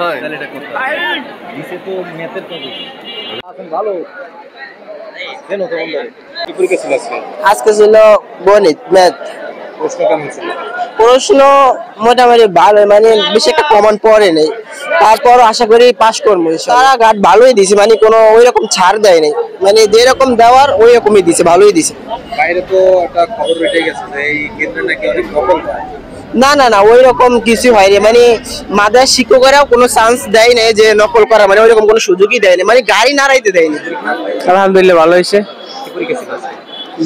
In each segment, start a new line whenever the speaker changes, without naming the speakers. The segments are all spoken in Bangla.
হয়
তাহলে এটা করতে দিছে তো ম্যাথের কাগজ এখন ভালো কেন তো বন্ধু কি পরীক্ষা ছিল
আজকে ছিল গণিত ম্যাথ।
প্রশ্ন কেমন ছিল?
প্রশ্ন মোটামুটি ভালো, মানে বেশি একটা কমন পড়ে নেই, তারপর আশা করি পাস করবো। সারা ঘাট ভালোই দিছে, মানে কোনো ওই রকম ছাড় দেয় নাই, মানে যেরকম দেওয়ার ওই রকমই দিছে, ভালোই দিছে।
বাইরে তো একটা খবর বেরিয়ে গেছে যে এই কেন্দ্রে নাকি অনেক নকল হয়।
না না না, ওই রকম কিছু হয়নি, মানে মাদ্রাসা শিক্ষকেরাও কোনো চান্স দেয় নাই যে নকল করা, মানে ওই রকম কোনো সুযোগই দেয়নি, মানে গাড়ি নাড়াইতে দেয়নি।
আলহামদুলিল্লাহ ভালো হয়েছে।
কি পরীক্ষা ছিল আজকে?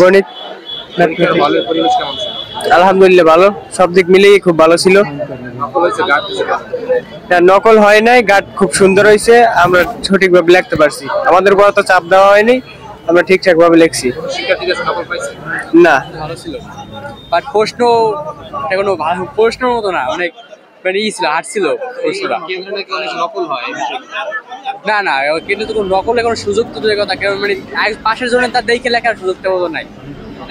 গণিত
পরীক্ষার হলের পরিবেশ কেমন ছিল?
আলহামদুলিল্লাহ ভালো, সব দিক মিলিয়ে খুব ভালো ছিল।
নকল হয়েছে গার্ড দিছে কেন?
নকল হয় নাই, গাট খুব সুন্দর হয়েছে, আমরা সঠিকভাবে লিখতে পারছি, আমাদের কোনো তো চাপ দেওয়া হয়নি, আমরা ঠিকঠাক ভাবে লিখছি।
শিক্ষার্থীর কাছে নকল পাইছে?
না
ভালো ছিল, বাট প্রশ্ন কোনো প্রশ্নের মতো না, অনেক মানে ই ছিল, হার্ড ছিল প্রশ্নটা।
কেন্দ্রে নাকি অনেক নকল হয় এই বিষয়ে
না না, কিন্তু তো কোনো নকলের কোনো সুযোগ তো দূরের কথা, কারণ মানে পাশের জন্য তার দেখে লেখার সুযোগটা মতো নাই,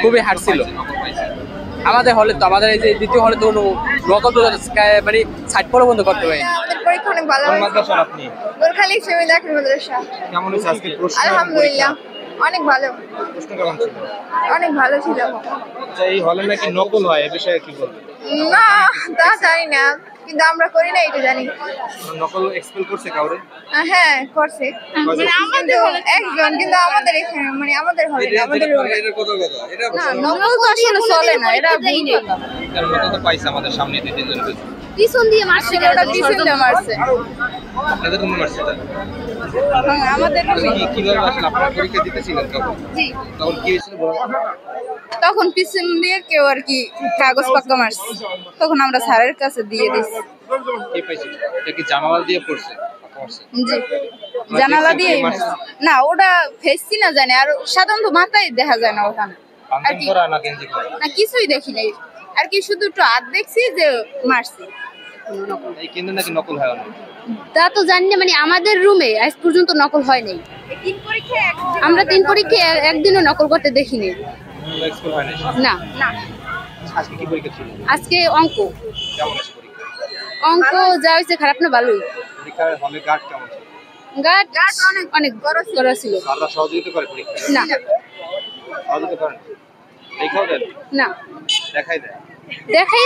খুবই হার্ড ছিল। আমাদের হলে তো, আমাদের এই যে দ্বিতীয় হলে তো কোনো নকল তো মানে সাইড পর্যন্ত করতে পারিনি।
আমাদের পরীক্ষা অনেক ভালো
কোন
হয়েছে।
মাদ্রাসার আপনি?
গোলখালি সেমিনার মাদ্রাসা।
কেমন হয়েছে আজকে প্রশ্ন?
আলহামদুলিল্লাহ অনেক ভালো,
প্রশ্ন কেমন ছিল?
অনেক ভালো ছিল।
আচ্ছা, এই হলে নাকি নকল হয়, এই বিষয়ে কি বলবেন?
না তা জানি না, কিন্তু আমরা করি না এটা জানি।
নকল এক্সপেল করছে কাউরে?
হ্যাঁ করছে, মানে আমাদের একজন, কিন্তু আমাদের এখানে মানে আমাদের হলে না, আমাদের
এটা কত কথা? এটা
না নকল তো আসলে চলে না, এটা ভুল কথা।
এর মতো তো পাইছে আমাদের সামনে দিয়ে তিনজন পেয়েছে।
পিছন দিয়ে মারছে, ওটা পিছন দিয়ে মারছে।
আপনাদের রুমে মারছে এটা?
হ্যাঁ আমাদের
কিভাবে আসলে আপনারা পরীক্ষা দিতেছিলেন তখন?
জি,
তখন কি হয়েছিল বলুন?
তখন পিছন দিয়ে কেউ আর কি কাগজ পাক্কা মারছে, তখন আমরা স্যারের কাছে দিয়ে দিছি।
কি পাইছে? এটা কি জানালা দিয়ে পড়ছে?
জি, জানালা দিয়ে না, ওটা ফেসছি না জানি, আর সাধারণত মাথায় দেখা যায় না ওখানে, আর কি
করা না গেঞ্জি করা?
না কিছুই দেখি নাই আর কি, শুধু একটু হাত দেখছি যে মারছি।
এই কেন্দ্রে নাকি নকল হয় অনেক।
তা তো জানি না, মানে আমাদের রুমে আজ পর্যন্ত নকল হয় নাই, আমরা 3 পরীক্ষায় একদিনও নকল করতে দেখিনি।
এক্সপেল হয়
না
না। আজকে কি পরীক্ষা ছিল?
আজকে অঙ্ক।
কেমন হয়েছে পরীক্ষা?
অঙ্ক যা হয়েছে খারাপ না ভালোই।
পরীক্ষার হলে গার্ড কেমন ছিল?
গাট অনেক অনেক বড় ছিল।
স্যাররা সহযোগিতা করে পরীক্ষা?
না
সহযোগিতা করেন? দেখাও দেন?
না
দেখাই দেয়?
দেখাই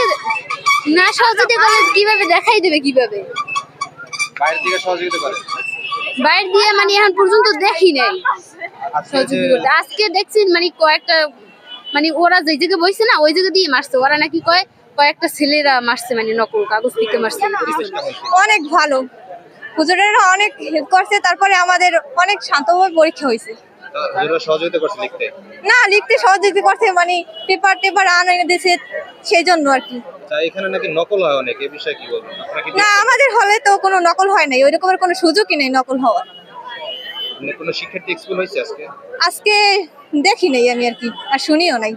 না, সহযোগিতা করলে কিভাবে দেখাই দেবে, কিভাবে
বাইরের দিকে সহযোগিতা করে?
বাইরে দিয়ে মানে এখন পর্যন্ত দেখি নাই
আজকে যে
সহযোগিতা করতে। আজকে দেখছি মানে কয়েকটা, মানে ওরা যে জায়গায় বসছে না ওই জায়গা দিয়ে মারছে, ওরা নাকি কয়েকটা ছেলেরা মারছে, মানে নকল কাগজ থেকে মারছে।
অনেক ভালো, হুজুরেরা অনেক হেল্প করছে, তারপরে আমাদের অনেক শান্তভাবে পরীক্ষা হয়েছে।
হুজুররা সহযোগিতা করছে লিখতে?
না লিখতে সহযোগিতা করছে, মানে পেপার আনে দিয়েছে, সেই জন্য আর কি।
তা এখানে নাকি নকল হয় অনেক, এই বিষয়ে কি বলবেন? আপনারা কি
না আমাদের হলে তো কোনো নকল হয় নাই, ওই রকমের কোনো সুযোগই নেই নকল হওয়ার।
মানে কোনো শিক্ষার্থী এক্সপেল হয়েছে আজকে?
আজকে দেখি নাই আমি আর কি, আর শুনিও নাই।